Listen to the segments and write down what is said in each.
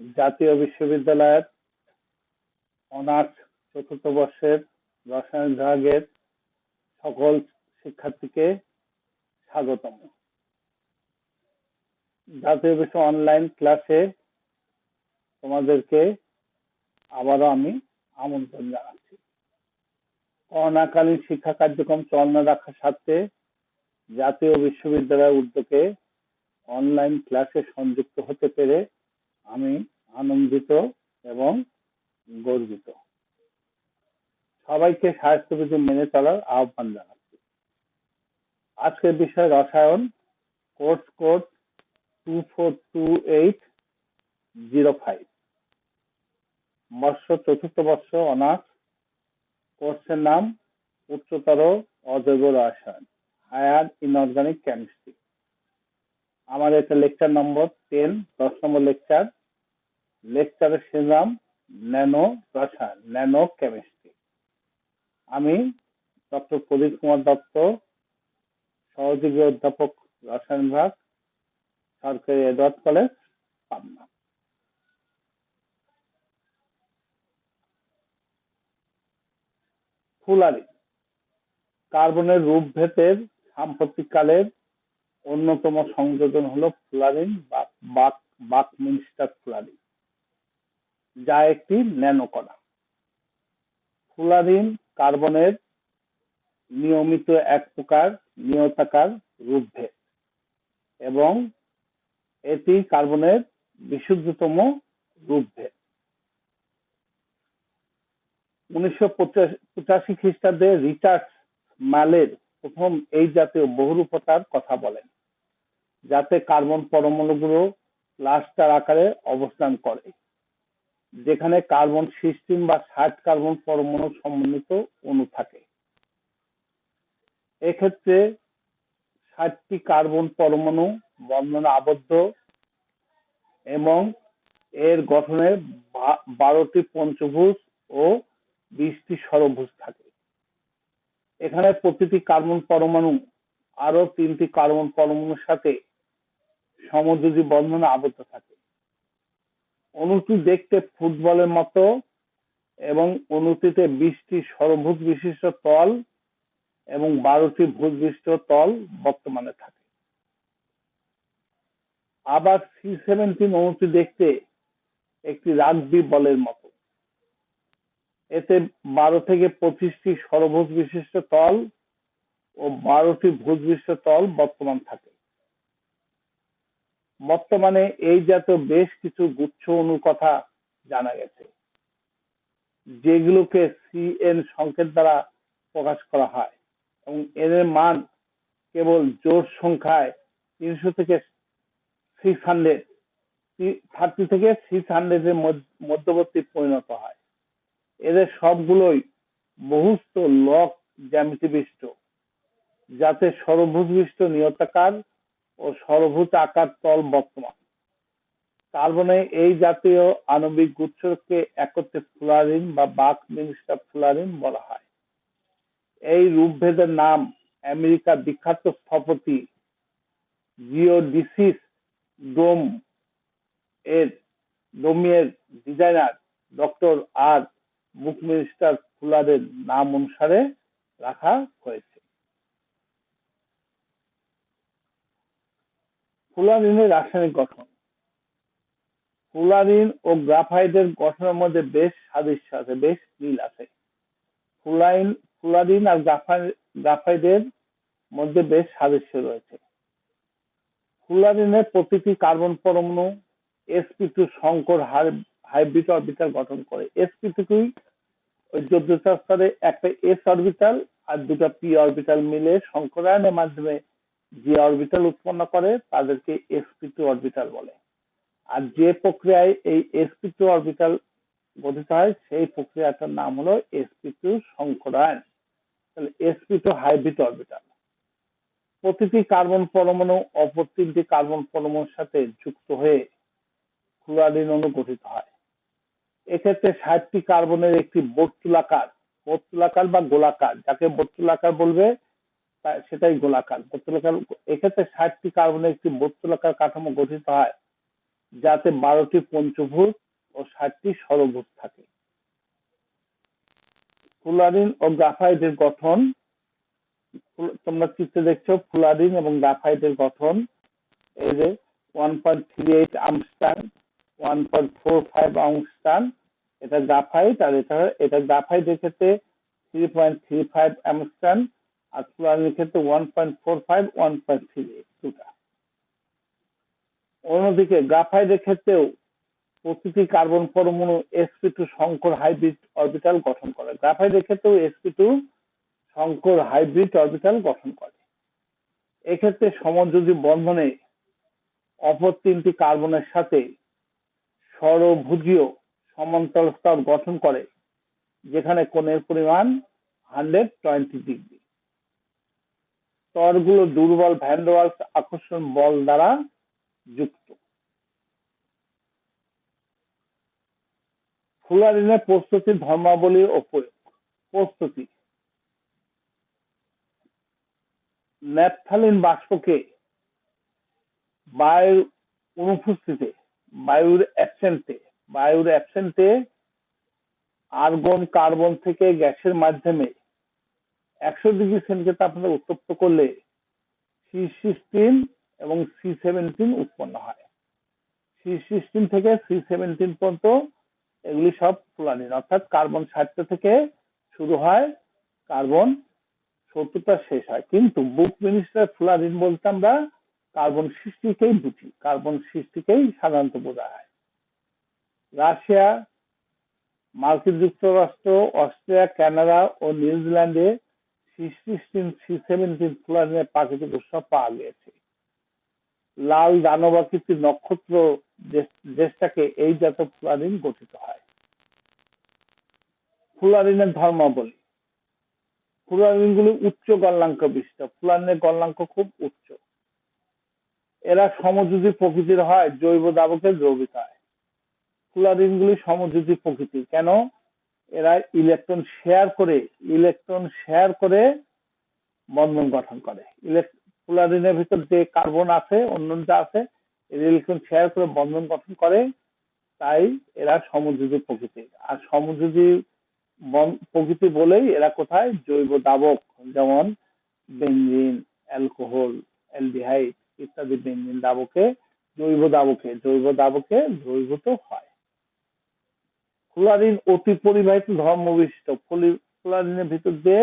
জাতীয় বিশ্ববিদ্যালয়ের অনার্স চতুর্থ বর্ষের রসায়ন বিভাগের সকল শিক্ষার্থীকে স্বাগতম। জাতীয় বিশ্ব অনলাইন ক্লাসে তোমাদেরকে আবারও আমি আমন্ত্রণ জানাচ্ছি। করোনাকালীন শিক্ষা কার্যক্রম চালনা রাখার স্বার্থে জাতীয় বিশ্ববিদ্যালয়ের উদ্যোগে অনলাইন ক্লাসে সংযুক্ত হতে পেরে আমি আনন্দিত এবং গর্বিত। সবাইকে স্বাস্থ্যবিধি মেনে চলার আহ্বান জানাচ্ছি। আজকের বিষয় রসায়ন, কোর্স কোড 242805, বর্ষ চতুর্থ বর্ষ অনার্স, কোর্সের নাম উচ্চতর অজৈব রসায়ন, হায়ার ইনঅর্গানিক কেমিস্ট্রি। আমার এটা লেকচার নম্বর 10, 10 নম্বর লেকচার। লেকচারের শিরোনাম ন্যানো রসায়ন, ন্যানো কেমিস্ট্রি। আমি ডক্টর প্রদীপ কুমার দত্ত, সহযোগী অধ্যাপক, রসায়ন বিভাগ, সরকারি এডওয়ার্ড কলেজ, পাবনা। ফুলারিন কার্বনের রূপভেদের সাম্প্রতিককালের অন্যতম সংযোজন হলো ফুলারিন বা বাকমিনস্টার ফুলারিন, যা একটি ন্যানোকণা। ফুলারিন কার্বনের নিয়মিত এক প্রকার নিয়তাকার রূপভেদ এবং এটি কার্বনের বিশুদ্ধতম রূপভেদ। 1985 খ্রিস্টাব্দে রিচার্ড মালের প্রথম এই জাতীয় বহুরূপতার কথা বলেন, যাতে কার্বন পরমাণুগুলো ক্লাস্টার আকারে অবস্থান করে, যেখানে কার্বন 16 বা 60 কার্বন পরমাণু সমন্বিত অণু থাকে। এক্ষেত্রে 60টি কার্বন পরমাণু বন্ধনে আবদ্ধ এবং এর গঠনে 12টি পঞ্চভুজ ও 20টি ষড়ভুজ থাকে। এখানে প্রতিটি কার্বন পরমাণু আরো 3টি কার্বন পরমাণুর সাথে সমযোজী বন্ধনে আবদ্ধ থাকে। অণুটি দেখতে ফুটবলের মতো এবং অণুটিতে 20টি ষড়ভুজ বিশিষ্ট তল এবং 12টি ভুজ বিশিষ্ট তল বর্তমানে থাকে। আবার C17 অণুটি দেখতে একটি রাগবি বলের মতো। এতে 12 থেকে 25টি ষড়ভুজ বিশিষ্ট তল ও 12টি ভুজ বিশিষ্ট তল বর্তমান থাকে। বর্তমানে এই জাতীয় বেশ কিছু গুচ্ছ অণুর কথা জানা গেছে, যেগুলোকে CN সংকেত দ্বারা প্রকাশ করা হয় এবং এর মান কেবল জোড় সংখ্যায় 300 থেকে 600, 30 থেকে 600 এর মধ্যবর্তী পরিণত হয়। এদের সবগুলোই বহুস্থ লক জ্যামিতি বিশিষ্ট, যাতে ষড়ভুজ বিশিষ্ট নিয়তাকার ও ষড়ভুজ আকার তল বর্তমান। কার্বনে এই জাতীয় আণবিক গুচ্ছকে একত্রে ফুলারিন বা বাকমিনস্টার ফুলারিন বলা হয়। এই রূপভেদের নাম আমেরিকার বিখ্যাত স্থপতি জিওডিসিস ডোমের ডিজাইনার ডক্টর আর বুকমিনস্টার ফুলারের নাম অনুসারে রাখা হয়েছে। ফুলারিনের রাসায়নিক গঠন। ফুলারিন ও গ্রাফাইটের গঠনের মধ্যে বেশ সাদৃশ্য আছে, বেশ মিল আছে। ফুলারিন আর গ্রাফাইটের মধ্যে বেশ সাদৃশ্য রয়েছে। ফুলারিনের প্রতিটি কার্বন পরমাণু sp2 সংকর হাইব্রিড অরবিটাল গঠন করে। sp2 ওই যোদ্ধার স্তরে একটা s অরবিটাল আর দুটো p অরবিটাল মিলে সংকরায়নের মাধ্যমে যে অরবিটাল উৎপন্ন করে তাদেরকে sp2 অরবিটাল বলে। আর যে প্রক্রিয়ায় এই sp2 অরবিটাল গঠিত হয় সেই প্রক্রিয়াটার নাম হলো sp2 সংকরায়ন, তাহলে sp2 হাইব্রিড অরবিটাল। প্রতিটি কার্বন পরমাণু অপর 3টি কার্বন পরমাণুর সাথে যুক্ত হয়ে ফ্লুরিন অণু গঠিত হয়। এক্ষেত্রে 60টি কার্বনের একটি বর্তুলাকার বা গোলাকার, যাকে বর্তুলাকার বলবে সেটাই গোলাকার। এক্ষেত্রে 60টি কার্বনের একটি বর্তুলাকার কাঠামো গঠিত হয় যাতে 12টি পঞ্চভুজ ও 60টি ষড়ভুজ থাকে। ফুলারিন ও গ্রাফাইটের গঠন, তোমরা চিত্রে দেখছো ফুলারিন এবং গ্রাফাইটের গঠন। এই যে 1.38 আর্মস্টার, 1.45 আর্মস্টার, এটা গ্রাফাইট, আর এটা গ্রাফাইটের ক্ষেত্রে 3.35 আর্মস্টার, আর ফুলারিনের ক্ষেত্রে 1.45, 1.38 দুটা। অন্যদিকে গ্রাফাইটের ক্ষেত্রেও প্রতিটি কার্বন পরমাণু sp2 সংকর হাইব্রিড অরবিটাল গঠন করে। গ্রাফাইটের ক্ষেত্রেও sp2 সংকর হাইব্রিড অরবিটাল গঠন করে। এক্ষেত্রে সমযোজী বন্ধনে অপর তিনটি কার্বনের সাথে ষড়ভুজীয় সমান্তরাল স্তর গঠন করে, যেখানে কোণের পরিমাণ 120 ডিগ্রি। স্তরগুলো দুর্বল ভ্যান ডের ওয়ালস আকর্ষণ বল দ্বারা যুক্ত। ফুলারিনের প্রস্তুতির ধর্মাবলী ও প্রয়োগ। প্রস্তুতি: ন্যাপথালিন বাষ্পকে বায়ুর অনুপস্থিতিতে, বায়ুর অ্যাবসেন্টে আর্গন কার্বন থেকে গ্যাসের মাধ্যমে 100 ডিগ্রি সেন্টিগ্রেড তাপমাত্রায় উত্তপ্ত করলে C16 এবং C17 উৎপন্ন হয়। C16 থেকে C17 পর্যন্ত এগুলি সব ফুলারিন, অর্থাৎ কার্বন 60 থেকে শুরু হয়, কার্বন 70টা শেষ হয়। কিন্তু বুক মিনিস্টার ফুলারিন বলতে আমরা কার্বন 60কেই বুঝি, কার্বন 60কেই সাধারণত বোঝা হয়। রাশিয়া, মার্কিন যুক্তরাষ্ট্র, অস্ট্রেলিয়া, কানাডা ও নিউজিল্যান্ডে C16, C17 ফুলারিনের প্রাকৃতিক উৎস পাওয়া গিয়েছে। লাল দানবাকৃতির নক্ষত্র দেশটাকে এই জাতীয় ফুলারিন গঠিত হয়। ফুলারিনের ধর্মাবলী: ফুলারিনগুলি উচ্চ গলনাঙ্ক বিশিষ্ট। ফুলারিনের গলনাঙ্ক খুব উচ্চ। এরা সমযোজী প্রকৃতির হয়, জৈব দ্রাবকে দ্রবীভূত হয়। ফুলারিনগুলি সমযোজী প্রকৃতির কেন? এরা ইলেকট্রন শেয়ার করে বন্ধন গঠন করে। ফুলারিনের ভিতর যে কার্বন আছে, অন্য যা আছে, ইলেকট্রন শেয়ার করে বন্ধন গঠন করে, তাই এরা সমযোজী প্রকৃতির। আর সমযোজী প্রকৃতি বলেই এরা কোথায় জৈব দ্রাবক, যেমন বেনজিন, অ্যালকোহল, অ্যালডিহাইড ইত্যাদি বেনজিন দ্রাবকে জৈব দ্রাবকে দ্রবীভূত হয়। ফুলারিন অতি পরিবাহিত ধর্ম বিশিষ্ট। ফুলারিনের ভিতর দিয়ে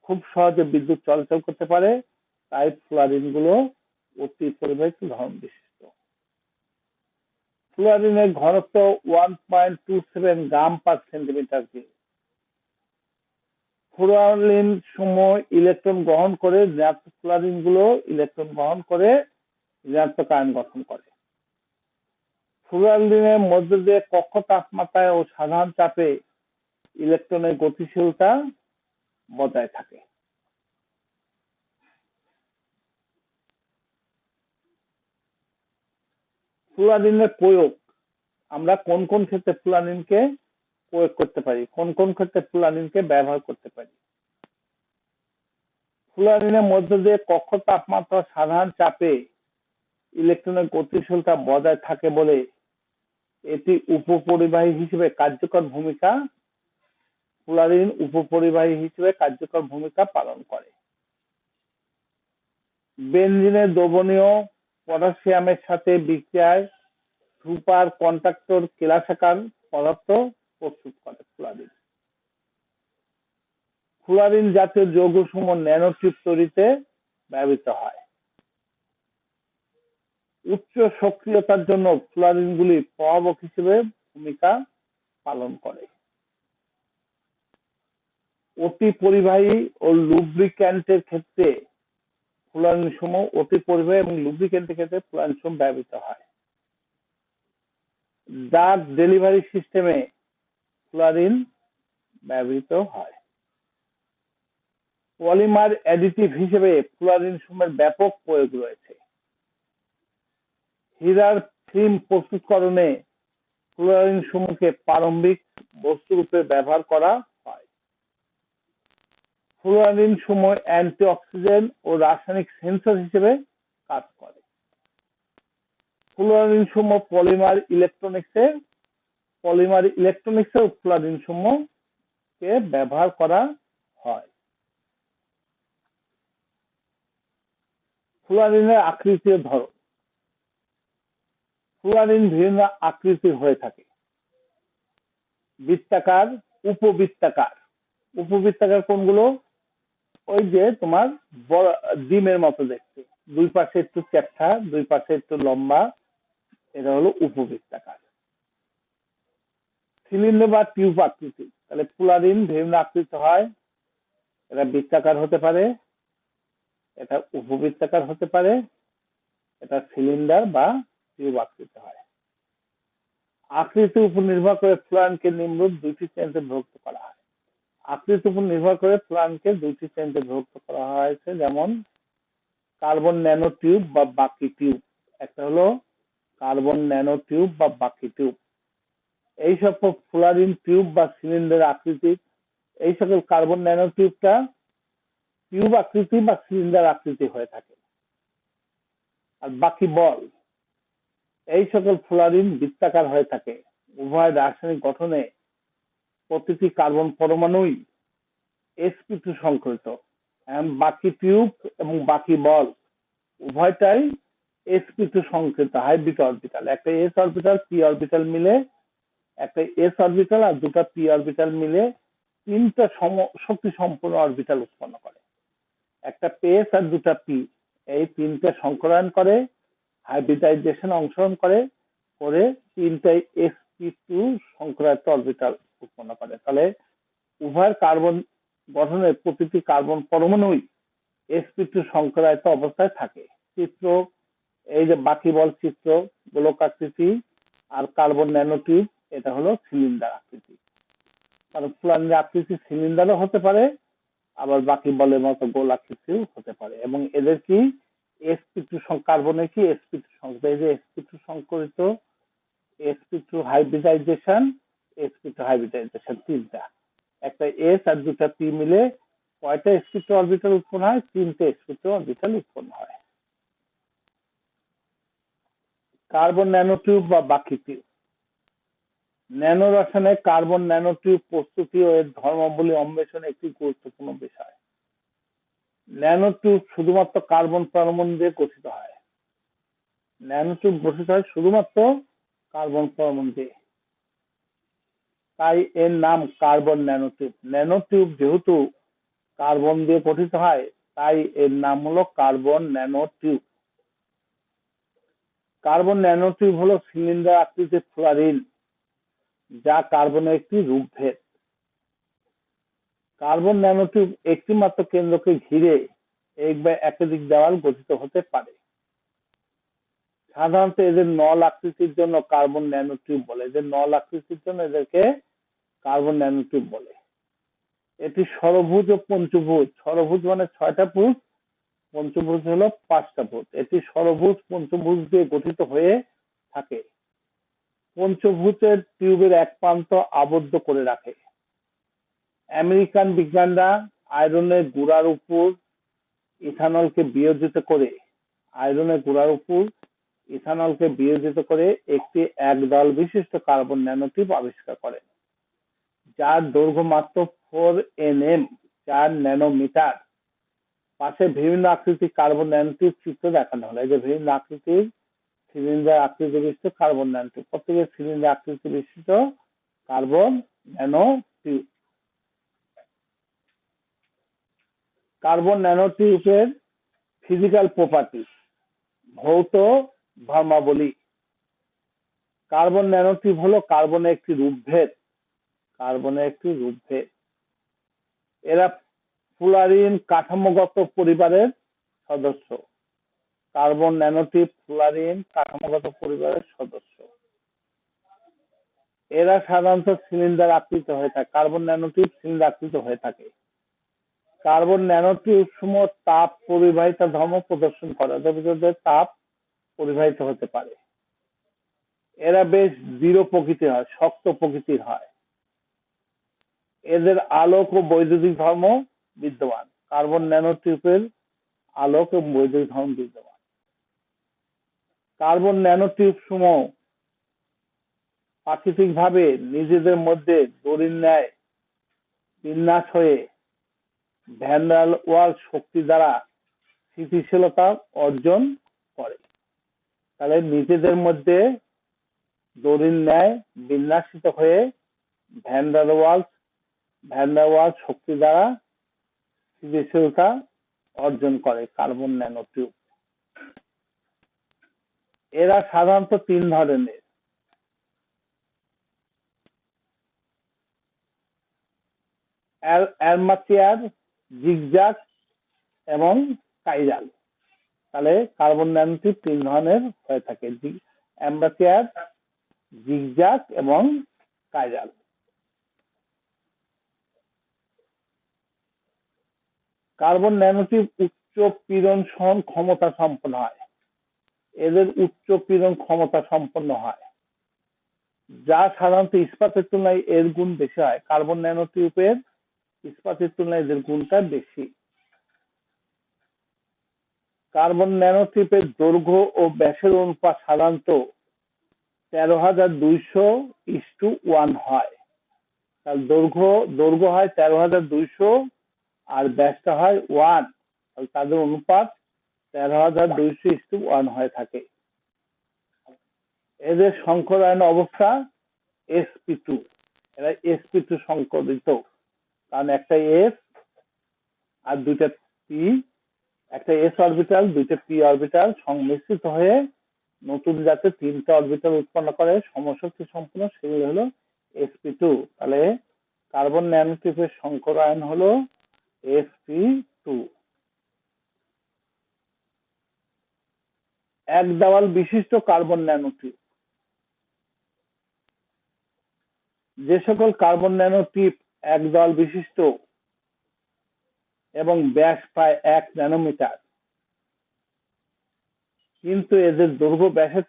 খুব সহজে বিদ্যুৎ চলাচল করতে পারে, তাই ফুলারিন গুলো অতি পরিবাহিত ধর্ম বিশিষ্ট। ফুলারিনের ঘনত্ব 1.27 গ্রাম পার সেন্টিমিটার কিউব। ফুলারিন সময় ইলেকট্রন গ্রহণ করে, ফুলারিন গুলো ইলেকট্রন গ্রহণ করে ঋণাত্মক আয়ন গঠন করে। ফুলারিনের মধ্য দিয়ে কক্ষ তাপমাত্রায় ও সাধারণ চাপে ইলেকট্রনের গতিশীলতা বজায় থাকে। ফুলারিনের প্রয়োগ: আমরা কোন কোন ক্ষেত্রে ফুলারিনকে প্রয়োগ করতে পারি, কোন কোন ক্ষেত্রে ফুলারিনকে ব্যবহার করতে পারি? ফুলারিনের মধ্য দিয়ে কক্ষ তাপমাত্রা সাধারণ চাপে ইলেকট্রনের গতিশীলতা বজায় থাকে বলে এটি উপপরিবাহী হিসেবে কার্যকর ভূমিকা পালন করে। বেনজিনের দ্রবণীয় পটাশিয়ামের সাথে বিক্রিয়ায় সুপার কন্ডাক্টর কেলাসাকার পদার্থ প্রস্তুত করে ফুলারিন। ফুলারিন জাতীয় যৌগসমূহ ন্যানোটিউব তৈরিতে ব্যবহৃত হয়। উচ্চ সক্রিয়তার জন্য ফুলারিনগুলি প্রভাবক হিসেবে ভূমিকা পালন করে। অতি পরিবাহী ও লুব্রিক্যান্টের ক্ষেত্রে ফুলারিন সমূহ ব্যবহৃত হয়। ড্রাগ ডেলিভারি সিস্টেমে ফুলারিন ব্যবহৃত হয়। পলিমার অ্যাডিটিভ হিসেবে ফুলারিন সমূহের ব্যাপক প্রয়োগ রয়েছে। হীরার ফিল্ম প্রস্তুতকরণে ফুলারিন সমূহকে প্রারম্ভিক বস্তু রূপে ব্যবহার করা হয়। ফুলারিন সমূহ অ্যান্টিঅক্সিডেন্ট ও রাসায়নিক সেন্সর হিসেবে কাজ করে। ফ্লুরিন সমূহ পলিমার ইলেকট্রনিক্সে ফ্লুরিন সমূহকে ব্যবহার করা হয়। ফ্লুরিনের আকৃতি ও ধরন। ফ্লুরিন বিভিন্ন আকৃতির হয়ে থাকে, বৃত্তাকার, উপবৃত্তাকার। উপবৃত্তাকার কোনগুলো? ওই যে তোমার বড় ডিমের মতো দেখতে, দুই পাশে একটু চ্যাপ্টা, দুই পাশে একটু লম্বা, এটা হলো উপবৃত্তাকার। সিলিন্ডার বা টিউব আকৃতি। তাহলে ফ্লুরিন বিভিন্ন আকৃতি হয়, এটা বৃত্তাকার হতে পারে, এটা উপবৃত্তাকার হতে পারে, এটা সিলিন্ডার বা টিউব আকৃতি হয়। আকৃতির উপর নির্ভর করে ফ্লুরিনকে নিম্নরূপ দুইটি শ্রেণীতে বিভক্ত করা হয়। আকৃতির উপর নির্ভর করে ফ্লুরিনকে দুইটি শ্রেণীতে বিভক্ত করা হয়েছে, যেমন কার্বন ন্যানো টিউব বা বাকি টিউব। একটা হলো কার্বন ন্যানো টিউব বা বাকি টিউব। এই সব ফ্লুরিন টিউব বা সিলিন্ডার আকৃতির। এই সকল কার্বন ন্যানো টিউবটা টিউব আকৃতি বা সিলিন্ডার আকৃতি হয়ে থাকে। আর বাকি বল, এই সকল ফ্লুরিন বৃত্তাকার হয়ে থাকে। উভয় রাসায়নিক গঠনে প্রতিটি কার্বন পরমাণুই sp2 সংকরিত। বাকি টিউব এবং বাকি বল উভয়টাই sp2 সংকরিত হাইব্রিড অরবিটাল। একটা s অরবিটাল p অরবিটাল মিলে, একটা s অরবিটাল আর দুটা p অরবিটাল মিলে তিনটা শক্তি সম্পন্ন অরবিটাল উৎপন্ন করে। একটা s আর দুটা p, এই তিনটা সংকরায়ন করে, হাইব্রিডাইজেশন অংশগ্রহণ করে তিনটাই sp2 সংকরায়িত অরবিটাল উৎপন্ন করে। তাহলে উভয় কার্বন গঠনের প্রতিটি কার্বন পরমাণুই sp2 সংকরায়িত অবস্থায় থাকে। চিত্র, এই যে বাকি বল চিত্র, গোলক আকৃতি, আর কার্বন ন্যানোটিউব, এটা হলো সিলিন্ডার আকৃতি। কারণ ফ্লুরিনের আকৃতি সিলিন্ডারও হতে পারে, আবার বাকি বলের মতো গোল আকৃতিও হতে পারে। এবং এদের কি sp2 কার্বনের কি sp2 সংকরিত, এই যে sp2 সংকরিত, sp2 hybridization, sp2 hybridization তিনটা। একটা s আর দুটা p মিলে কয়টা sp2 অরবিটাল উৎপন্ন হয়? তিনটে sp2 অরবিটাল উৎপন্ন হয়। কার্বন ন্যানোটিউব বা বাকি টিউব। ন্যানো রসায়নে কার্বন ন্যানোটিউব প্রস্তুতি ও এর ধর্মাবলী অন্বেষণ একটি গুরুত্বপূর্ণ বিষয়। ন্যানোটিউব শুধুমাত্র কার্বন পরমাণু দিয়ে গঠিত হয়। ন্যানোটিউব গঠিত হয় শুধুমাত্র কার্বন পরমাণু দিয়ে, তাই এর নাম কার্বন ন্যানোটিউব। ন্যানোটিউব যেহেতু কার্বন দিয়ে গঠিত হয়, তাই এর নাম হলো কার্বন ন্যানোটিউব। কার্বন ন্যানোটিউব হলো সিলিন্ডার আকৃতির ফ্লুরিন, যা কার্বনের একটি রূপভেদ। কার্বন ন্যানোটিউব একটি মাত্র কেন্দ্রকে ঘিরে এক বা একাধিক দেওয়াল গঠিত হতে পারে। সাধারণত এদের নল আকৃতির জন্য কার্বন ন্যানোটিউব বলে, এদের নল আকৃতির জন্য এদেরকে কার্বন ন্যানোটিউব বলে। এটি ষড়ভুজ ও পঞ্চভুজ। ষড়ভুজ মানে 6টা ভুজ, পঞ্চভুজ হলো 5টা ভুজ। এটি ষড়ভুজ পঞ্চভুজ দিয়ে গঠিত হয়ে থাকে। পঞ্চভুজের টিউবের এক প্রান্ত আবদ্ধ করে রাখে। আমেরিকান বিজ্ঞানীরা আয়রনের গুঁড়ার উপর ইথানলকে বিয়োজিত করে একটি একদল বিশিষ্ট কার্বন ন্যানোটিউব আবিষ্কার করেন, যার দৈর্ঘ্য মাত্র 4 nm, 4 ন্যানোমিটার। পাশে বিভিন্ন আকৃতির কার্বন ন্যানোটিউব চিত্র দেখানো হলো। এই যে বিভিন্ন আকৃতির সিলিন্ডার আকৃতি বিশিষ্ট কার্বন ন্যানোটিউব, প্রত্যেকের সিলিন্ডার আকৃতি বিশিষ্ট কার্বন ন্যানোটিউব। কার্বন ন্যানোটিউবের ফিজিক্যাল প্রপার্টিজ, ভৌত ধর্মাবলী। কার্বন ন্যানোটিউব হলো কার্বনের একটি রূপভেদ। এরা ফ্লুরিন কাঠামোগত পরিবারের সদস্য। কার্বন ন্যানোটিউব ফ্লুরিন কাঠামোগত পরিবারের সদস্য। এরা সাধারণত সিলিন্ডার আকৃতি হয়ে থাকে। কার্বন ন্যানোটিউব সিলিন্ডার আকৃতি হয়ে থাকে। কার্বন ন্যানোটিউব সমূহ তাপ পরিবাহিতা ধর্ম প্রদর্শন করে, এদের ভিতরে তাপ পরিবাহিত হতে পারে। এরা বেশ দৃঢ় প্রকৃতির হয়, শক্ত প্রকৃতির হয়। এদের আলোক ও বৈদ্যুতিক ধর্ম বিদ্যমান। কার্বন ন্যানোটিউবের আলোক ও বৈদ্যুতিক ধর্ম বিদ্যমান। কার্বন ন্যানোটিউব সমূহ প্রাকৃতিকভাবে নিজেদের মধ্যে দড়ির ন্যায় বিন্যাস হয়ে ভ্যান ডার ওয়ালস শক্তি দ্বারা স্থিতিশীলতা অর্জন করে। তাহলে নিজেদের মধ্যে দড়ির ন্যায় বিন্যাসিত হয়ে ভ্যান ডার ওয়ালস শক্তি দ্বারা স্থিতিশীলতা অর্জন করে কার্বন ন্যানোটিউব। এরা সাধারণত তিন ধরনের: অ্যামাতিয়ার, জিগজ্যাগ এবং কাইরাল। তাহলে কার্বন ন্যানোটিউব তিন ধরনের হয়ে থাকে: অ্যামাতিয়ার, জিগজ্যাগ এবং কাইরাল। কার্বন ন্যানোটিউব উচ্চ পীড়ন সহন ক্ষমতা সম্পন্ন হয়। এদের উচ্চ পীড়ন ক্ষমতা সম্পন্ন হয়, যা সাধারণত ইস্পাতের তুলনায় এর গুণ বেশি হয়। কার্বন ন্যানোটিউবের ইস্পাতের তুলনায় এদের গুণটা বেশি। কার্বন ন্যানোটিউবের দৈর্ঘ্য ও ব্যাসের অনুপাত সাধারণত ১৩,২০০:1 হয়। তার দৈর্ঘ্য হয় ১৩,২০০ আর ব্যাসটা হয় 1। তাদের অনুপাত ১৩,২০০:1 হয়ে থাকে। এদের সংকরায়ন অবস্থা sp2। এরা sp2 সংকরিত, কারণ একটা s আর দুইটা p, একটা s অরবিটাল দুইটা p অরবিটাল সংমিশ্রিত হয়ে নতুন জাতের তিনটা অরবিটাল উৎপন্ন করে সমশক্তি সম্পন্ন, সেগুলো হলো sp2। তাহলে কার্বন ন্যানোটিউবের সংকরায়ন হলো sp2। এক দেওয়াল বিশিষ্ট কার্বন ন্যানোটিউব। যে সকল কার্বন ন্যানোটিউব এক দেওয়াল বিশিষ্ট এবং ব্যাস প্রায় 1 ন্যানোমিটার, কিন্তু এদের দৈর্ঘ্য ব্যাসের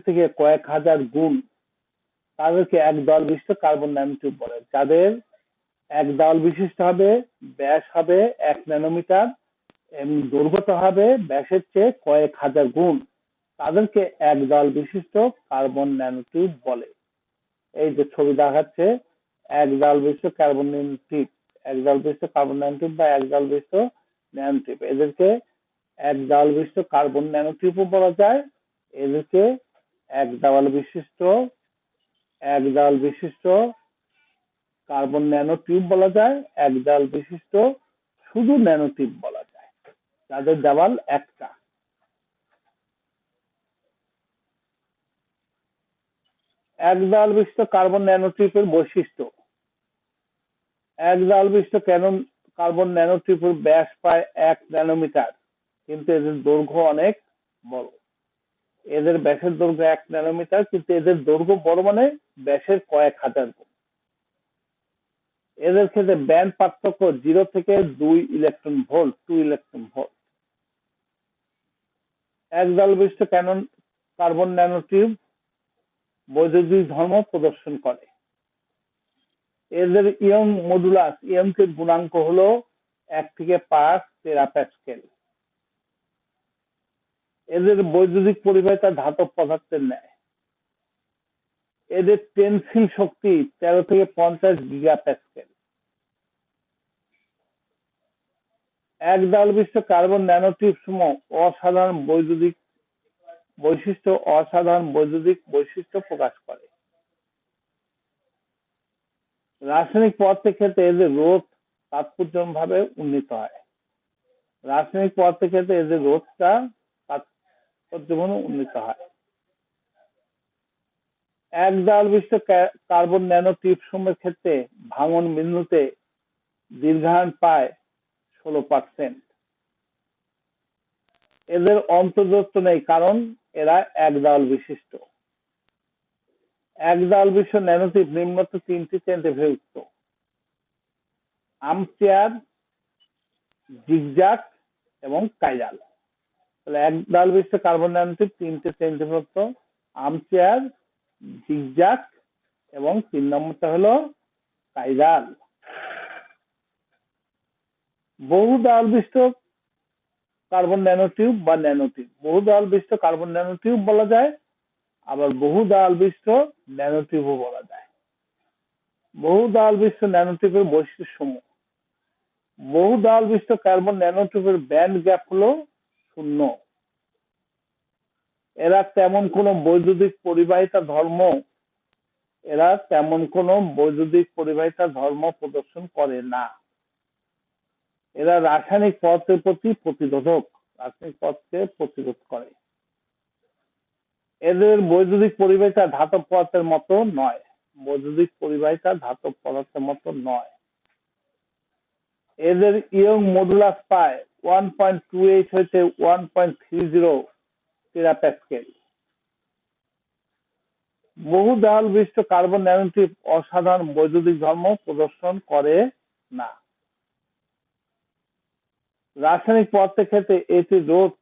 থেকে কয়েক হাজার গুণ, তাদেরকে এক দেওয়াল বিশিষ্ট কার্বন ন্যানোটিউব বলে। যাদের এক দেওয়াল বিশিষ্ট হবে, ব্যাস হবে 1 ন্যানোমিটার এবং দৈর্ঘ্যটা হবে ব্যাসের চেয়ে কয়েক হাজার গুণ, তাদেরকে এক দেওয়াল বিশিষ্ট কার্বন ন্যানোটিউব বলে। এই যে ছবি দেখাচ্ছে, এক দেওয়াল বিশিষ্ট কার্বন ন্যানোটিউব, এক দেওয়াল বিশিষ্ট কার্বন ন্যানোটিউব বা এক দেওয়াল বিশিষ্ট ন্যানোটিউব, এদেরকে এক দেওয়াল বিশিষ্ট কার্বন ন্যানোটিউবও বলা যায়। এদেরকে এক দেওয়াল বিশিষ্ট কার্বন ন্যানোটিউব বলা যায়, এক দেওয়াল বিশিষ্ট শুধু ন্যানোটিউব বলা যায়, যাদের দেওয়াল একটা। এক দেওয়াল বিশিষ্ট কার্বন ন্যানোটিউবের বৈশিষ্ট্য: এক দেওয়াল বিশিষ্ট কার্বন ন্যানোটিউবের ব্যাস প্রায় 1 ন্যানোমিটার, কিন্তু এদের দৈর্ঘ্য অনেক বড়। এদের ব্যাসের দৈর্ঘ্য 1 ন্যানোমিটার, কিন্তু এদের দৈর্ঘ্য বড় মানে ব্যাসের কয়েক হাজার গুণ। এদের ক্ষেত্রে ব্যান্ড পার্থক্য 0 থেকে 2 ইলেকট্রন ভোল্ট। এক দেওয়াল বিশিষ্ট কার্বন ন্যানোটিউব বৈদ্যুতিক ধর্ম প্রদর্শন করে। এদের ইয়ং মডুলাস, ইয়ংকের গুণাঙ্ক হলো 1 থেকে 5 টেরাপ্যাসকেল। এদের বৈদ্যুতিক পরিবাহিতা ধাতব পদার্থের ন্যায়। এদের টেনসিল শক্তি 13 থেকে 50 গিগাপ্যাসকেল। এক দেওয়াল বিশিষ্ট কার্বন ন্যানোটিউব সমূহ অসাধারণ বৈদ্যুতিক বৈশিষ্ট্য প্রকাশ করে। রাসায়নিক পদার্থের ক্ষেত্রে এদের রোধ তাৎপর্যভাবে উন্নীত হয়। এক দেওয়াল বিশিষ্ট কার্বন ন্যানোটিউব সমূহের ক্ষেত্রে ভাঙন বিন্দুতে দীর্ঘায়ন পায় 16%। এদের অন্তর্দত্ত নেই, কারণ এরা এক দেওয়াল বিশিষ্ট। এক দেওয়াল বিশিষ্ট ন্যানোটিউব নিম্নত 3টি শ্রেণীতে বিভক্ত: আমচার, জিগজ্যাগ এবং কাইরাল। তাহলে এক দেওয়াল বিশিষ্ট কার্বন ন্যানোটিউব 3টে শ্রেণীতে বিভক্ত: আমচার, জিগজ্যাগ এবং 3 নম্বরটা হলো কাইরাল। বহু দেওয়াল বিশিষ্ট কার্বন ন্যানোটিউব বা ন্যানোটিউব। বহুদল বিশিষ্ট কার্বন ন্যানোটিউব বলা যায়, আবার বহুদল বিশিষ্ট ন্যানোটিউবও বলা যায়। বহুদল বিশিষ্ট ন্যানোটিউবের বৈশিষ্ট্য সমূহ। বহুদল বিশিষ্ট কার্বন ন্যানোটিউবের ব্যান্ড গ্যাপ হলো 0। এরা তেমন কোনো বৈদ্যুতিক পরিবাহিতা ধর্ম প্রদর্শন করে না। এরা রাসায়নিক পদার্থের প্রতি প্রতিরোধক, রাসায়নিক পদার্থকে প্রতিরোধ করে। এদের বৈদ্যুতিক পরিবাহিতা ধাতব পদার্থের মতো নয়। এদের ইয়ং মডুলাস পায় 1.28 হইতে 1.30 টেরাপ্যাসকেল। বহুদল বিশিষ্ট কার্বন ন্যানোটিউব অসাধারণ বৈদ্যুতিক ধর্ম প্রদর্শন করে না। রাসায়নিক পদার্থের ক্ষেত্রে এটি রোধ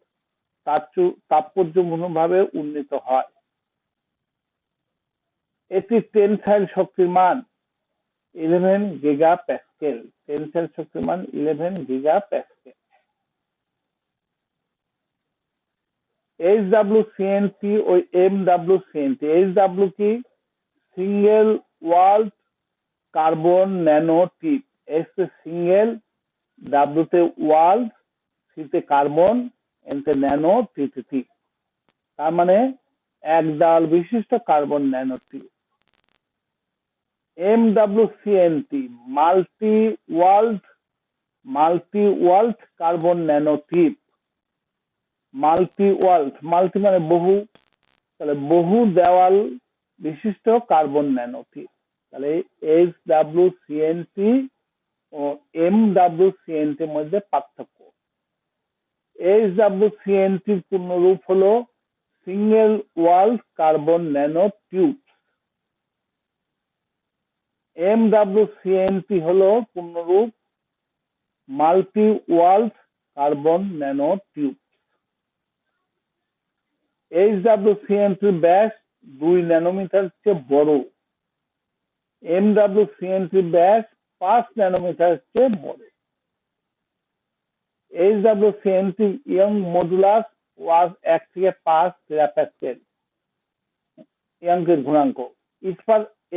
তাৎপর্যপূর্ণভাবে উন্নীত হয়। এটি টেনসাইল শক্তির মান 11 গিগাপ্যাসকেল। HWCNT ও MWCNT। HW কি? Single walled carbon nanotube. Single, W তে ওয়াল্ড, C তে কার্বন, N তে ন্যানো, T তে টিপ। তার মানে একদল বিশিষ্ট carbon nanotube. MWCNT multi walled carbon nanotube. Multi মানে বহু, তাহলে বহু দেওয়াল বিশিষ্ট কার্বন ন্যানোটিউব। তাহলে HWCNT ও MWCNT এর মধ্যে পার্থক্য। HWCNT এর পূর্ণরূপ হলো single walled carbon nanotube. MWCNT হলো পূর্ণরূপ multi walled carbon nanotube. HWCNT ব্যাস 2 ন্যানোমিটার চেয়ে বড়। MWCNT ব্যাস 5 ন্যানোমিটার চেয়ে বড়। HWCNT ইয়ং মডুলাস ওয়াজ 1 থেকে 5 টেরাপ্যাসকেল। ইয়ংকের গুণাঙ্ক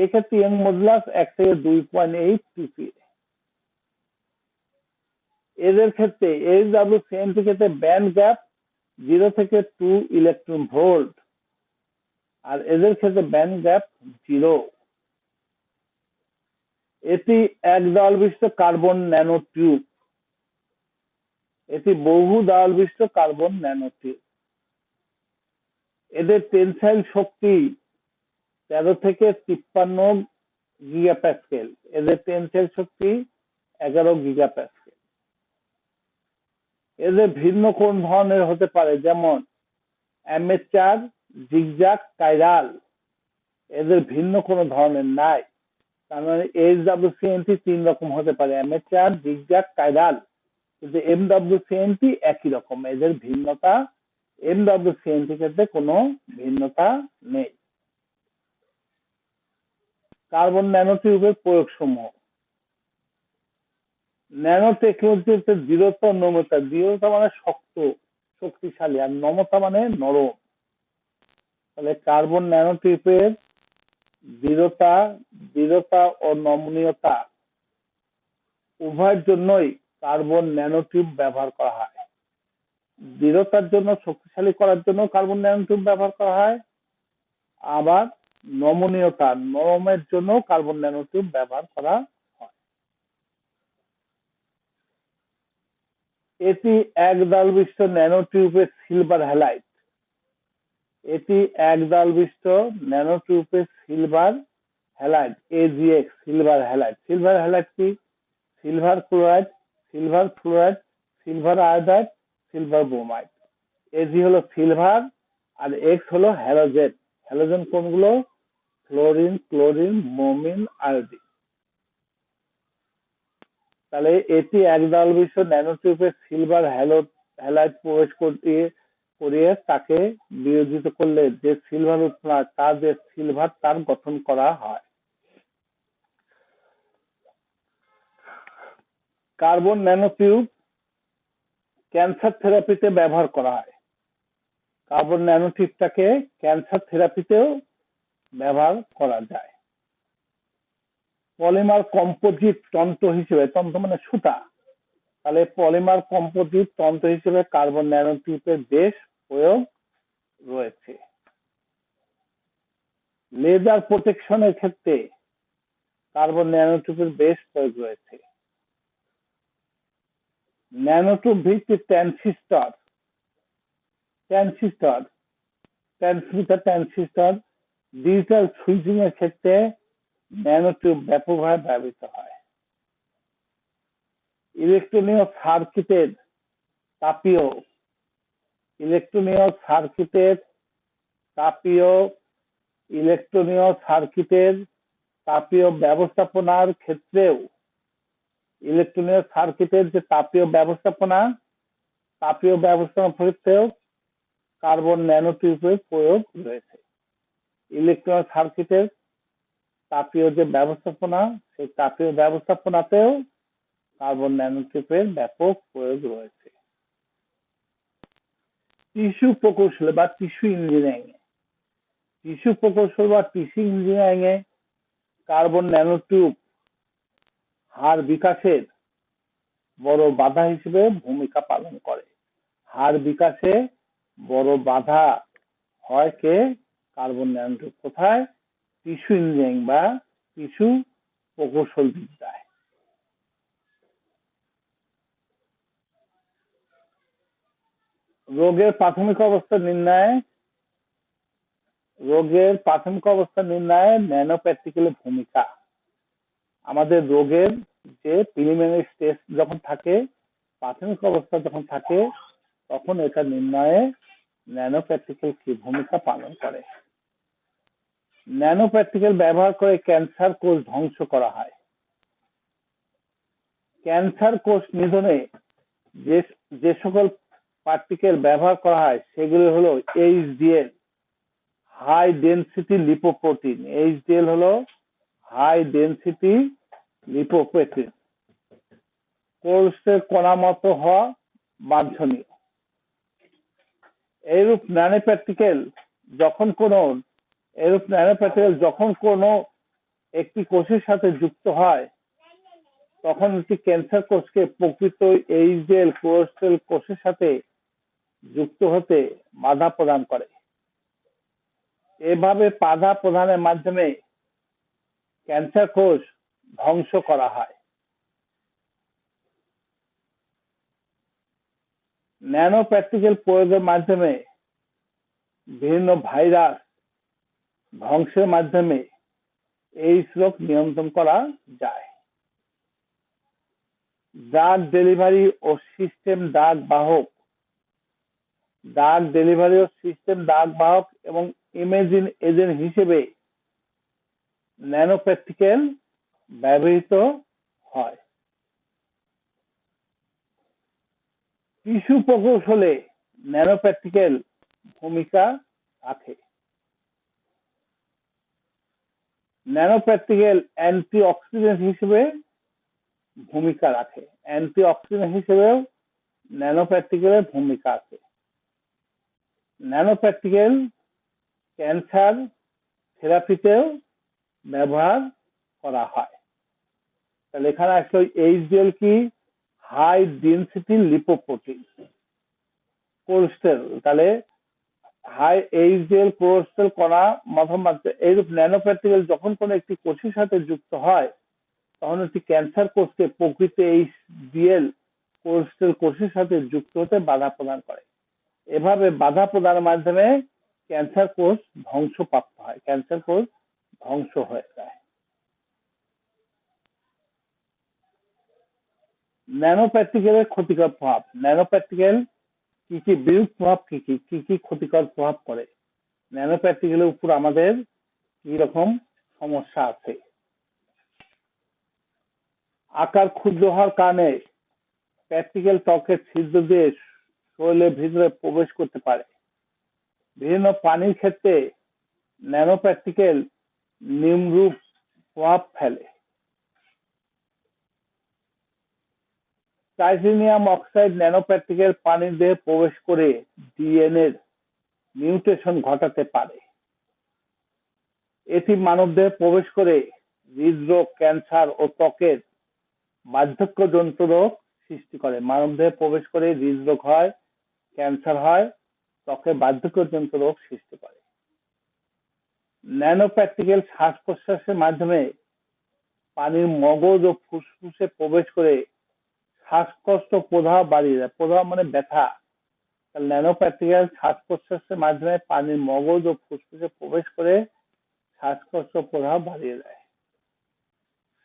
এক্ষেত্রে ইয়ং মডুলাস 1 থেকে 2.8 ppa। এদের ক্ষেত্রে HWCNT ক্ষেত্রে ব্যান্ড গ্যাপ 0 থেকে 2 ইলেকট্রন ভোল্ট, আর এদের ক্ষেত্রে ব্যান্ড গ্যাপ 0। এটি একদল বিশিষ্ট কার্বন ন্যানোটিউব। এটি বহুদল বিশিষ্ট কার্বন ন্যানোটিউব। এদের টেনসাইল শক্তি 13 থেকে 53 গিগাপ্যাসকেল। এদের টেনসাইল শক্তি 11 গিগাপ্যাসকেল। এদের ভিন্ন কোন ধরনের হতে পারে, যেমন অ্যামেচার, জিগজ্যাগ, কাইরাল। এদের ভিন্ন কোনো ধরনের নাই। তার মানে HWCNT 3 রকম হতে পারে, অ্যামেচার, জিগজ্যাগ, কাইরাল। কিন্তু MWCNT একই রকম। এদের ভিন্নতা, MWCNT ক্ষেত্রে কোনো ভিন্নতা নেই। কার্বন ন্যানোটিউবের প্রয়োগ সমূহ। ন্যানো টেকনোলজিতে দৃঢ়তা, নমতা। দৃঢ়তা মানে শক্ত, শক্তিশালী, আর নমতা মানে নরম। তাহলে কার্বন ন্যানোটিউবের দৃঢ়তা ও নমনীয়তা উভয়ের জন্যই কার্বন ন্যানোটিউব ব্যবহার করা হয়। দৃঢ়তার জন্য, শক্তিশালী করার জন্য কার্বন ন্যানোটিউব ব্যবহার করা হয়, আবার নমনীয়তা, নরমের জন্য কার্বন ন্যানোটিউব ব্যবহার করা হয়। এটি একদল বিশিষ্ট ন্যানোটিউবের silver halide. AgX silver halide. Silver halide কি? Silver chloride, silver fluoride, silver iodide, silver bromide. Ag হলো সিলভার, আর X হলো হ্যালোজেন। হ্যালোজেন কোনগুলো? Fluorine, chlorine, bromine, iodine. তাহলে এটি একদল বিশিষ্ট ন্যানোটিউবে সিলভার হ্যালাইড প্রবেশ করিয়ে তাকে বিয়োজিত করলে যে সিলভার উৎপন্ন হয়, তা যে সিলভার তার গঠন করা হয়। কার্বন ন্যানোটিউব ক্যান্সার থেরাপিতে ব্যবহার করা হয়। কার্বন ন্যানোটিউবটাকে ক্যান্সার থেরাপিতেও ব্যবহার করা যায়। পলিমার কম্পোজিট তন্ত্র হিসেবে, তন্ত্র মানে সুতা, তাহলে পলিমার কম্পোজিট তন্ত্র হিসেবে কার্বন ন্যানোটিউবের বেশ প্রয়োগ রয়েছে। লেজার প্রোটেকশনের ক্ষেত্রে কার্বন ন্যানোটিউবের বেশ প্রয়োগ রয়েছে। ন্যানোটিউব ভিত্তিক transistor transmitter transistor digital switching এর ক্ষেত্রে ন্যানোটিউব ব্যাপকভাবে ব্যবহৃত হয়। ইলেকট্রনীয় সার্কিটের তাপীয় ব্যবস্থাপনার ক্ষেত্রেও ইলেকট্রনীয় সার্কিটের যে তাপীয় ব্যবস্থাপনার ক্ষেত্রেও কার্বন ন্যানোটিউবের প্রয়োগ রয়েছে। ইলেকট্রনিক সার্কিটের তাপীয় যে ব্যবস্থাপনা, সেই তাপীয় ব্যবস্থাপনাতেও কার্বন ন্যানোটিউবের ব্যাপক প্রয়োগ রয়েছে। টিস্যু প্রকৌশল বা টিস্যু ইঞ্জিনিয়ারিং এ কার্বন ন্যানোটিউব হাড় বিকাশের বড় বাধা হিসেবে ভূমিকা পালন করে। হাড় বিকাশে বড় বাধা হয় কে? Carbon nanotube. কোথায়? টিস্যু ইঞ্জিনিয়ারিং বা টিস্যু প্রকৌশল বিদ্যায়। রোগের প্রাথমিক অবস্থা নির্ণয়ে ন্যানো প্র্যাকটিক্যালের ভূমিকা। আমাদের রোগের যে প্রিলিমিনারি স্টেজ যখন থাকে, প্রাথমিক অবস্থা যখন থাকে, তখন এটা নির্ণয়ে ন্যানো প্র্যাকটিক্যাল কি ভূমিকা পালন করে। ন্যানো প্র্যাকটিক্যাল ব্যবহার করে ক্যান্সার কোষ ধ্বংস করা হয়। ক্যান্সার কোষ নিধনে যে সকল পার্টিকেল ব্যবহার করা হয় সেগুলো হলো HDL, high density lipoprotein. HDL হলো হাই ডেনসিটি লিপোপ্রোটিন। কোষের কণা মতো হওয়া বাঞ্ছনীয়। এইরূপ ন্যানো প্র্যাকটিক্যাল যখন কোনো একটি কোষের সাথে যুক্ত হয়, তখন একটি ক্যান্সার কোষকে প্রকৃত HDL কোষের সাথে যুক্ত হতে বাধা প্রদান করে। এভাবে বাধা প্রদানের মাধ্যমে ক্যান্সার কোষ ধ্বংস করা হয়। ন্যানো প্র্যাকটিক্যাল প্রয়োগের মাধ্যমে বিভিন্ন ভাইরাস ধ্বংসের মাধ্যমে এই রোগ নিয়ন্ত্রণ করা যায়। ড্রাগ ডেলিভারি ও সিস্টেম ডাক বাহক এবং ইমেজিং এজেন্ট হিসেবে ন্যানো প্র্যাকটিক্যাল ব্যবহৃত হয়। টিস্যু প্রকৌশলে ন্যানো প্র্যাকটিক্যাল ভূমিকা রাখে। ন্যানো প্র্যাকটিক্যাল অ্যান্টিঅক্সিডেন্ট হিসেবেও ন্যানো প্র্যাকটিক্যালের ভূমিকা আছে। ন্যানো প্র্যাকটিক্যাল ক্যান্সার থেরাপিতেও ব্যবহার করা হয়। তাহলে এখানে আসলে HDL কি? High density lipoprotein. কোলেস্টেরল, তাহলে হাই HDL কোলেস্টেরল কণা মাধ্যমে এইরূপ ন্যানো প্র্যাকটিক্যাল যখন কোনো একটি কোষের সাথে যুক্ত হয়, তখন একটি ক্যান্সার কোষকে প্রকৃত HDL কোলেস্টেরল কোষের সাথে যুক্ত হতে বাধা প্রদান করে। এভাবে বাধা প্রদানের মাধ্যমে ক্যান্সার কোষ ধ্বংসপ্রাপ্ত হয়, ক্যান্সার কোষ ধ্বংস হয়ে যায়। ন্যানো প্র্যাকটিক্যালের ক্ষতিকর প্রভাব। ন্যানো প্র্যাকটিক্যাল কি কি বিরূপ প্রভাব, কি কি ক্ষতিকর প্রভাব পড়ে, ন্যানো প্র্যাকটিক্যালের উপর আমাদের কি রকম সমস্যা আছে। আকার ক্ষুদ্র হওয়ার কারণে প্র্যাকটিক্যাল ত্বকের ছিদ্র দিয়ে শরীরের ভিতরে প্রবেশ করতে পারে। বিভিন্ন প্রাণীর ক্ষেত্রে ন্যানো প্র্যাকটিক্যাল নিম্নরূপ প্রভাব ফেলে। টাইটেনিয়াম অক্সাইড ন্যানোপার্টিকেল পানির দেহে প্রবেশ করে ডিএনএ মিউটেশন ঘটাতে পারে। এটি মানবদেহে প্রবেশ করে হৃদরোগ, ক্যান্সার ও ত্বকের বার্ধক্যজনিত রোগ সৃষ্টি করে। মানবদেহে প্রবেশ করে হৃদরোগ হয়, ক্যান্সার হয়, ত্বকের বার্ধক্যজনিত রোগ সৃষ্টি করে। ন্যানোপার্টিকেল শ্বাস প্রশ্বাসের মাধ্যমে পানির মগজ ও ফুসফুসে প্রবেশ করে শ্বাসকষ্ট প্রদাহ বাড়িয়ে দেয়। প্রদাহ মানে ব্যথা। ন্যানোপার্টিকেল শ্বাস প্রশ্বাসের মাধ্যমে পানির মগজ ও ফুসফুসে প্রবেশ করে শ্বাসকষ্ট প্রদাহ বাড়িয়ে দেয়।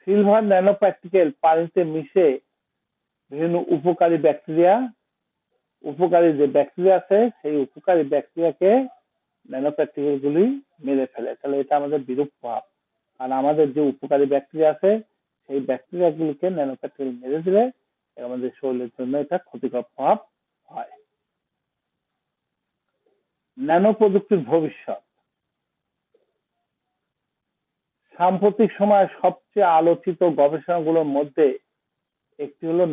সিলভার ন্যানোপার্টিকেল পানিতে মিশে বিভিন্ন উপকারী যে ব্যাকটেরিয়া আছে সেই উপকারী ব্যাকটেরিয়াকে ন্যানোপার্টিকেল গুলি মেরে ফেলে। তাহলে এটা আমাদের বিরূপ প্রভাব। কারণ আমাদের যে উপকারী ব্যাকটেরিয়া আছে সেই ব্যাকটেরিয়া গুলিকে ন্যানোপার্টিকেল মেরে দিলে আমাদের শরীরের জন্য এটা ক্ষতিকর প্রভাব হয়। ন্যানো প্রযুক্তির ভবিষ্যৎ। সাম্প্রতিক সময়ে সবচেয়ে আলোচিত গবেষণাগুলোর মধ্যে একটি হলো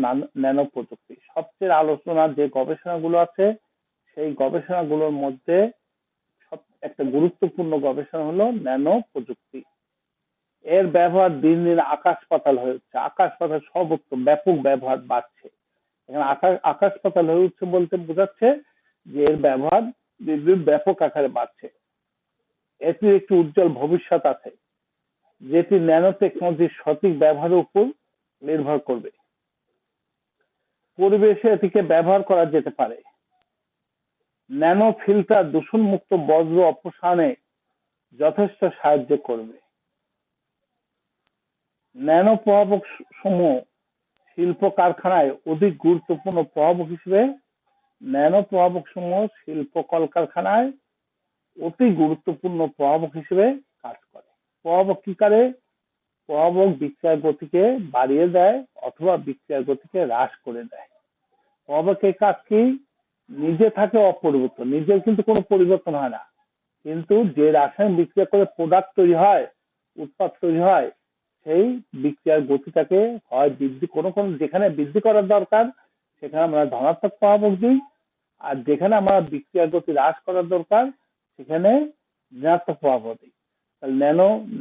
ন্যানো প্রযুক্তি। সবচেয়ে আলোচনার যে গবেষণাগুলো আছে সেই গবেষণাগুলোর মধ্যে একটা গুরুত্বপূর্ণ গবেষণা হলো ন্যানো প্রযুক্তি। এর ব্যবহার দিন দিন আকাশ পাতাল হয়ে উঠছে। আকাশ পাতাল সর্বত্র ব্যাপক ব্যবহার বাড়ছে। এখানে আকাশ পাতাল হয়ে উঠছে বলতে বোঝাচ্ছে যে এর ব্যবহার দিন দিন ব্যাপক আকারে বাড়ছে। এটির একটি উজ্জ্বল ভবিষ্যৎ আছে যেটি ন্যানো টেকনোলজির সঠিক ব্যবহারের উপর নির্ভর করবে। পরিবেশে এটিকে ব্যবহার করা যেতে পারে। ন্যানো ফিল্টার দূষণমুক্ত বজ্র অপসারণে যথেষ্ট সাহায্য করবে। ন্যানো প্রভাবক সমূহ শিল্প কারখানায় অধিক গুরুত্বপূর্ণ প্রভাবক হিসেবে শিল্প কলকারখানায় অতি গুরুত্বপূর্ণ প্রভাবক হিসেবে কাজ করে। প্রভাবক কি করে? প্রভাবক বিক্রিয়ার গতিকে বাড়িয়ে দেয় অথবা বিক্রিয়ার গতিকে হ্রাস করে দেয়। প্রভাবকের কাজ কি? নিজে থাকে অপরিবর্তন, নিজের কিন্তু কোনো পরিবর্তন হয় না, কিন্তু যে রাসায়নিক বিক্রিয়া করে প্রোডাক্ট তৈরি হয়, উৎপাদ তৈরি হয়, সেই বিক্রিয়ার গতিটাকে হয় বৃদ্ধি, কোনো যেখানে বৃদ্ধি করার দরকার সেখানে আমরা ধনাত্মক প্রভাবক দিই, আর যেখানে আমরা বিক্রিয়ার গতি হ্রাস করার দরকার সেখানে ঋণাত্মক প্রভাবক দিই।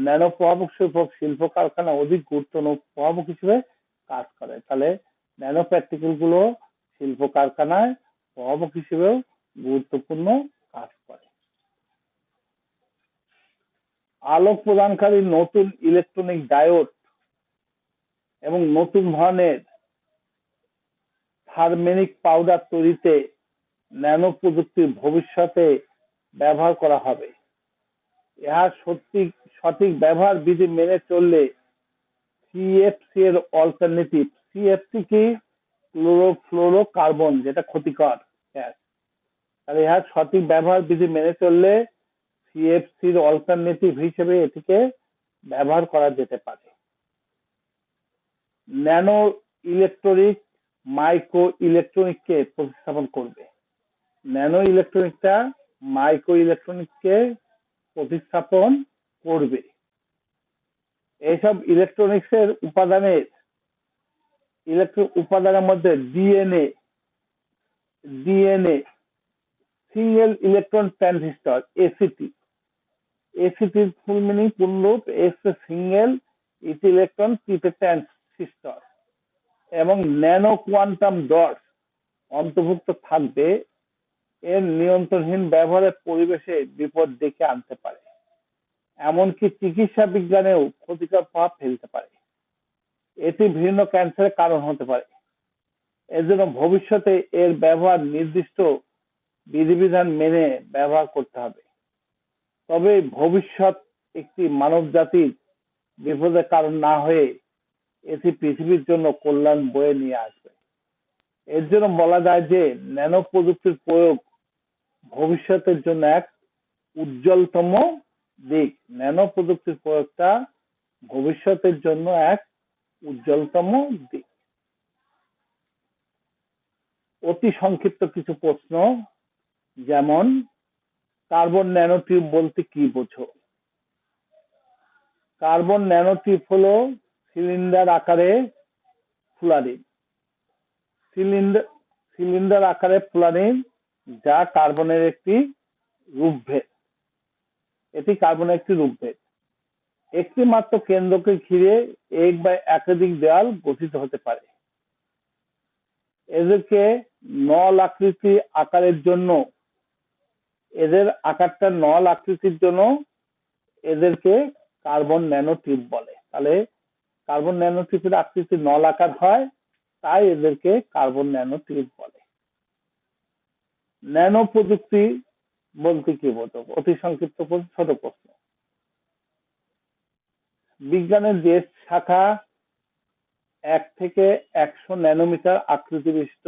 ন্যানো প্রভাবক শিল্প কারখানা অধিক গুরুত্বপূর্ণ প্রভাবক হিসেবে কাজ করে। তাহলে ন্যানো পার্টিকেল গুলো শিল্প কারখানায় প্রভাবক হিসেবেও গুরুত্বপূর্ণ কাজ করে। আলোক প্রদানকারী নতুন ইলেকট্রনিক ডায়োড এবং নতুন ধরনের থার্মেনিক পাউডার তৈরিতে ন্যানো প্রযুক্তির ভবিষ্যতে ব্যবহার করা হবে। ইহার সঠিক ব্যবহার বিধি মেনে চললে সিএফসি এর অল্টারনেটিভ, সিএফসি কি? ক্লোরোফ্লোরোকার্বন, যেটা ক্ষতিকর গ্যাস। তাহলে ইহার সঠিক ব্যবহার বিধি মেনে চললে সিএফসির অল্টারনেটিভ হিসেবে এটিকে ব্যবহার করা যেতে পারে। ন্যানো ইলেকট্রনিক মাইক্রো ইলেকট্রনিককে প্রতিস্থাপন করবে। ন্যানো ইলেকট্রনিকটা মাইক্রো ইলেকট্রনিককে প্রতিস্থাপন করবে। এইসব ইলেকট্রনিক্সের উপাদানের মধ্যে ডিএনএ সিঙ্গেল ইলেকট্রন ট্রানজিস্টর, এসিটির ফুল মিনিং পূর্ণরূপ সিঙ্গেল ইলেকট্রন ট্রানজিস্টর এবং ন্যানো কোয়ান্টাম ডটস অন্তর্ভুক্ত থাকবে। এর নিয়ন্ত্রণহীন ব্যবহারে পরিবেশে বিপদ ডেকে আনতে পারে, এমনকি চিকিৎসা বিজ্ঞানেও ক্ষতিকর প্রভাব ফেলতে পারে। এটি বিভিন্ন ক্যান্সারের কারণ হতে পারে। এর জন্য ভবিষ্যতে এর ব্যবহার নির্দিষ্ট বিধিবিধান মেনে ব্যবহার করতে হবে। তবে ভবিষ্যৎ একটি মানব জাতির বিপদের কারণ না হয়ে এটি পৃথিবীর জন্য কল্যাণ বয়ে নিয়ে আসবে। এর জন্য বলা যায় যে ন্যানো প্রযুক্তির প্রয়োগ ভবিষ্যতের জন্য এক উজ্জ্বলতম দিক। ন্যানো প্রযুক্তির প্রয়োগটা ভবিষ্যতের জন্য এক উজ্জ্বলতম দিক। অতি সংক্ষিপ্ত কিছু প্রশ্ন, যেমন কার্বন ন্যানোটিউব বলতে কি বোঝো? কার্বন ন্যানোটিউব হলো সিলিন্ডার আকারে ফুলারিন। সিলিন্ডার সিলিন্ডার আকারে ফুলারিন, যা কার্বনের একটি রূপভেদ। এটি কার্বনের একটি রূপভেদ। একটি মাত্র কেন্দ্রকে ঘিরে এক বা একাধিক দেয়াল গঠিত হতে পারে। এদেরকে নল আকৃতি আকারের জন্য, এদের আকারটা নল আকৃতির জন্য এদেরকে কার্বন ন্যানোটিউব বলে। তাহলে কার্বন ন্যানোটিউবের আকৃতি নল আকার হয়, তাই এদেরকে কার্বন ন্যানোটিউব বলে। ন্যানো প্রযুক্তি বলতে কি বোঝো? অতি সংক্ষিপ্ত ছোট প্রশ্ন। বিজ্ঞানের যে শাখা 1 থেকে 100 ন্যানোমিটার আকৃতি বিশিষ্ট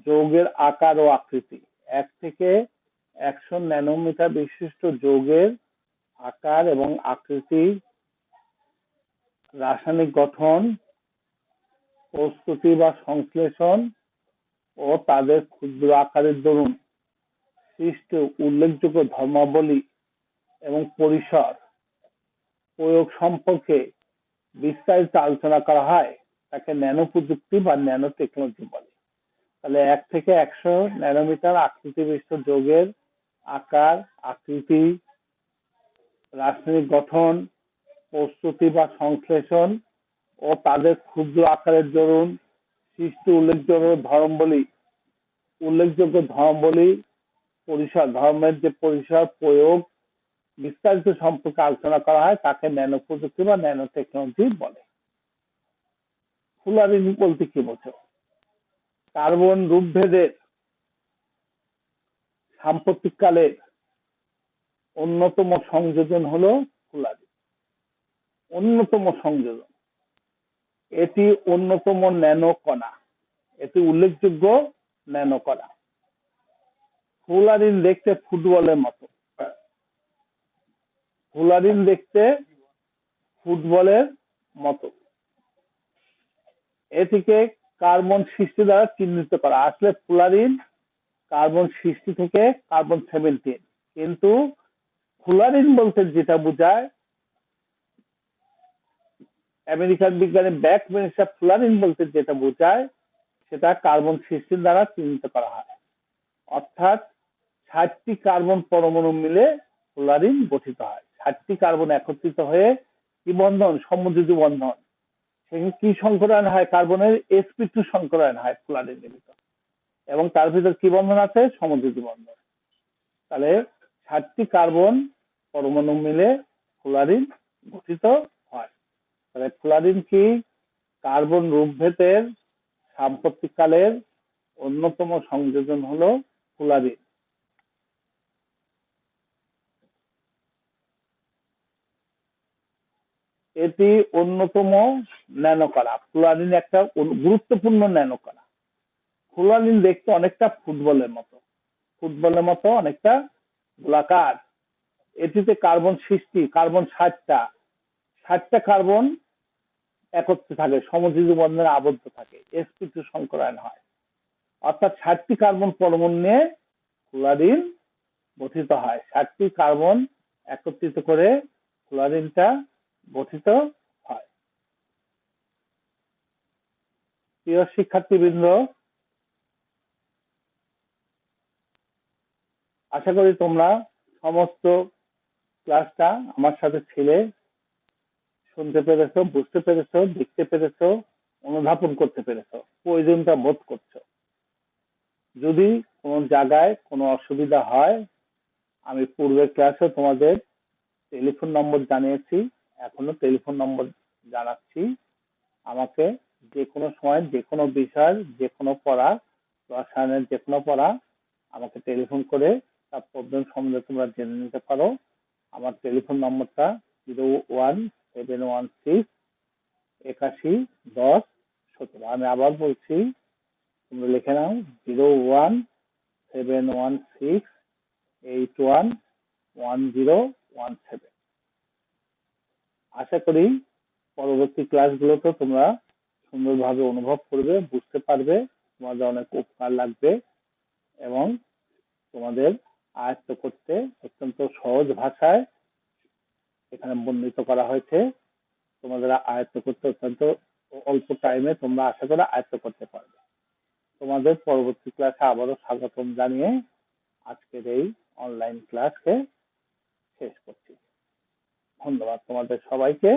যৌগের আকার ও আকৃতি। 1 থেকে 100 ন্যানোমিটার বিশিষ্ট যৌগের আকার এবং আকৃতি, রাসায়নিক গঠন, প্রস্তুতি বা সংশ্লেষণ ও তাদের ক্ষুদ্র আকারের দরুন সৃষ্ট উল্লেখযোগ্য ধর্মাবলী এবং পরিসর প্রয়োগ সম্পর্কে বিস্তারিত আলোচনা করা হয়, তাকে ন্যানো প্রযুক্তি বা ন্যানো টেকনোলজি বলে। তাহলে 1 থেকে 100 ন্যানোমিটার আকৃতি বিশিষ্ট যৌগের আকার, আকৃতি, রাসায়নিক গঠন, প্রস্তুতি বা সংশ্লেষণ ও তাদের ক্ষুদ্র আকারের দরুন সৃষ্ট উল্লেখযোগ্য ধর্মাবলী পরিসর, ধর্মের যে পরিসর প্রয়োগ বিস্তারিত সম্পর্কে আলোচনা করা হয়, তাকে ন্যানো প্রযুক্তি বা ন্যানো টেকনোলজি বলে। ফুলারিন বলতে কি বোঝো? কার্বন রূপভেদের সাম্প্রতিককালের অন্যতম সংযোজন হলো ফুলারিন। অন্যতম সংযোজন, এটি অন্যতম ন্যানো কণা, এটি উল্লেখযোগ্য ন্যানো কণা। ফুলারিন দেখতে ফুটবলের মতো। ফুলারিন দেখতে ফুটবলের মতো। এটিকে কার্বন সৃষ্টি দ্বারা চিহ্নিত করা। আসলে ফুলারিন কার্বন সৃষ্টি থেকে কার্বন 17, কিন্তু ফুলারিন বলতে যেটা বোঝায়, আমেরিকান বিজ্ঞানী ব্যাকম্যানস্টার ফুলারিন বলতে যেটা বোঝায়, সেটা কার্বন সৃষ্টির দ্বারা চিহ্নিত করা হয়। অর্থাৎ 60টি কার্বন পরমাণু মিলে ফুলারিন গঠিত হয়। 60টি কার্বন একত্রিত হয়ে কি বন্ধন? সমযোজী বন্ধন। সেখানে কি সংকরায়ন হয়? কার্বনের sp2 সংকরায়ন হয় ফুলারিনের ভিতর, এবং তার ভিতর কি বন্ধন আছে? সমযোজী বন্ধন। তাহলে 60টি কার্বন পরমাণু মিলে ফুলারিন গঠিত হয়। তাহলে ফুলারিন কি? কার্বন রূপভেদের সাম্প্রতিককালের অন্যতম সংযোজন হলো ফুলারিন। এটি অন্যতম ন্যানোকণা। ফুলারিন একটা গুরুত্বপূর্ণ ন্যানোকণা। ফুলারিন দেখতে অনেকটা ফুটবলের মতো অনেকটা গোলাকার। এটিতে কার্বন সৃষ্টি, কার্বন 60টা কার্বন একত্রে থাকে, সমযোজী বন্ধনে আবদ্ধ থাকে, sp2 সংকরায়ন হয়। অর্থাৎ 60টি কার্বন পরমাণু নিয়ে ফুলারিন গঠিত হয়। 60টি কার্বন একত্রিত করে ফুলারিনটা গঠিত হয়। প্রিয় শিক্ষার্থীবৃন্দ, আশা করি তোমরা সমস্ত ক্লাসটা আমার সাথে ছিলে, শুনতে পেরেছো, বুঝতে পেরেছো, দেখতে পেরেছো, অনুধাবন করতে পেরেছো, প্রয়োজনটা বোধ করছো। যদি কোনো জায়গায় কোনো অসুবিধা হয়, আমি পূর্বের ক্লাসে তোমাদের টেলিফোন নম্বর জানিয়েছি, এখনো টেলিফোন নম্বর জানাচ্ছি। আমাকে যে কোনো সময়, যে কোনো বিষয়, যে কোনো পড়া, রসায়নের যে কোনো পড়া আমাকে টেলিফোন করে তার প্রবলেম সম্বন্ধে তোমরা জেনে নিতে পারো। আমার টেলিফোন নম্বরটা 01716 811017। আমি আবার বলছি, তোমরা লিখে নাও 01716 811017। আশা করি পরবর্তী ক্লাসগুলোতে তোমরা সুন্দরভাবে অনুভব করবে, বুঝতে পারবে, তোমাদের অনেক উপকার লাগবে, এবং তোমাদের আয়ত্ত করতে অত্যন্ত সহজ ভাষায় এখানে বর্ণিত করা হয়েছে। তোমাদের আয়ত্ত করতে অত্যন্ত অল্প টাইমে তোমরা আশা করে আয়ত্ত করতে পারবে। তোমাদের পরবর্তী ক্লাসে আবারও স্বাগতম জানিয়ে আজকের এই অনলাইন ক্লাসকে শেষ করছি। ধন্যবাদ তোমাদের সবাইকে।